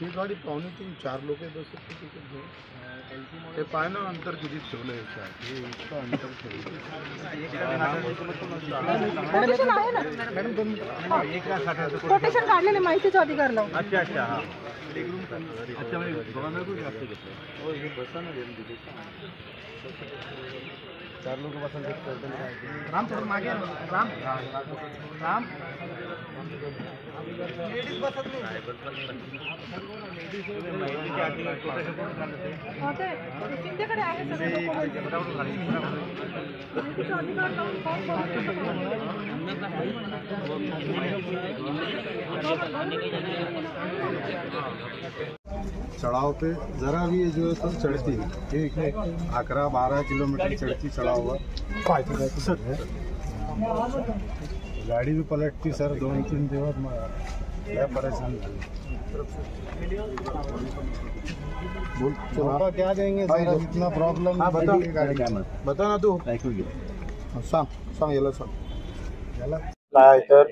ही गाडी 3:45-4 लोक बसत तिकीट घेऊन ते पाय ना अंतर किती ठेवलं याच्यात हे इतकं अंतर ठेवलं कोटेशन काढलेले माहितीचा अधिकार लावून. अच्छा अच्छा हा अच्छा म्हणजे गव्हर्नमेंट जास्त घेतलं हो हे बसा ना चार लोक बसून राम थोडं मागे राम राम लेडीज बसत नाही शिंदेकडे आहे सगळे लोक माहितीचा अधिकार लावून चढ़ाव पे जरा भी ये जो है तो चढ़ती है ठीक है 11-12 किलोमीटर चढ़ती चढ़ाव हुआ गाड़ी भी पलटती सर 2-3 दिवस क्या परेशान बोल क्या देंगे सर इतना प्रॉब्लम बता ना तू सांग याला सांग काय तर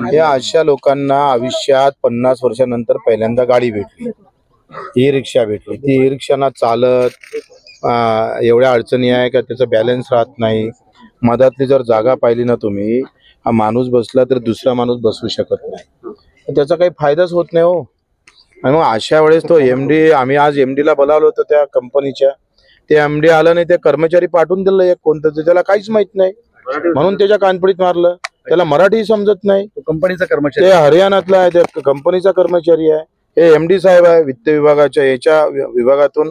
हे अशा लोकांना आयुष्यात 50 वर्षानंतर पहिल्यांदा गाडी भेटली, ई रिक्षा भेटली. ती ई रिक्षाना चालत एवढ्या अडचणी आहे का त्याचा बॅलन्स राहत नाही. मधातली जर जागा पाहिली ना तुम्ही, हा माणूस बसला तर दुसरा माणूस बसू शकत नाही, त्याचा काही फायदाच होत नाही हो. आणि मग अशा वेळेस तो एमडी, आम्ही आज एमडीला बोलावलं होतं त्या कंपनीच्या, ते एमडी आलं नाही, ते कर्मचारी पाठवून दिलं एक कोणतं, त्याला काहीच माहित नाही म्हणून त्याच्या कानपडीत मारलं. त्याला मराठी समजत नाही. कंपनीचा कर्मचारी, ते हरियाणातला आहे, त्या कंपनीचा कर्मचारी आहे. हे एमडी साहेब आहे वित्त विभागाच्या, याच्या विभागातून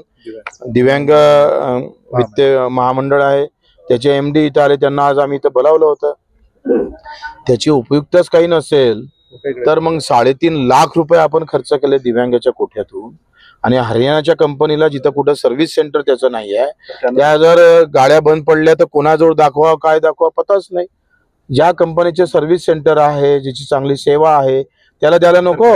दिव्यांग वित्त महामंडळ आहे, त्याचे एमडी इथं आले. त्यांना आज आम्ही इथं बोलावलं होतं. त्याची उपयुक्तच काही नसेल तर मग 3.5 लाख रुपये आपण खर्च केले दिव्यांगाच्या कोठ्यातून. आणि हरियाणाच्या कंपनीला जिथं कुठं सर्व्हिस सेंटर त्याचं नाही आहे, त्या जर गाड्या बंद पडल्या तर कोणाजवळ दाखवा, काय दाखवा पताच नाही. ज्या कंपनीचे सर्व्हिस सेंटर आहे, ज्याची चांगली सेवा आहे, त्याला द्यायला नको.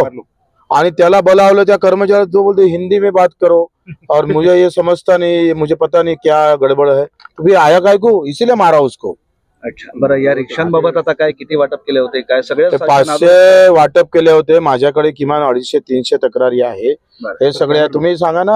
आणि त्याला बोलावलं, त्या कर्मचारी जो बोलते हिंदी में बात करो और मुझे ये समझता नहीं, मुझे पता नहीं क्या गड़बड़ है, तो आया काय को इसीलिए मारा उसको. अच्छा, बरं, या रिक्षांबाबत आता काय किती वाटप केले होते, काय सगळे 500 वाटप केले होते. माझ्याकडे किमान 250-300 तक्रारी आहे. हे सगळे तुम्ही सांगा ना.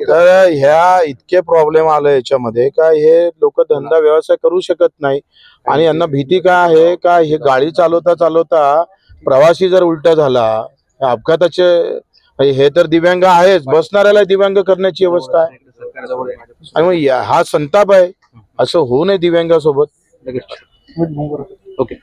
तर ह्या इतके प्रॉब्लेम आले याच्यामध्ये का हे लोक धंदा व्यवसाय करू शकत नाही. आणि यांना भीती काय आहे का हे गाडी चालवता चालवता प्रवासी जर उलटा झाला, अपघाताचे, हे तर दिव्यांग आहेच, बसणाऱ्याला दिव्यांग करण्याची व्यवस्था आहे. आणि मग हा संताप आहे, असं होऊ नये दिव्यांगासोबत. ओके.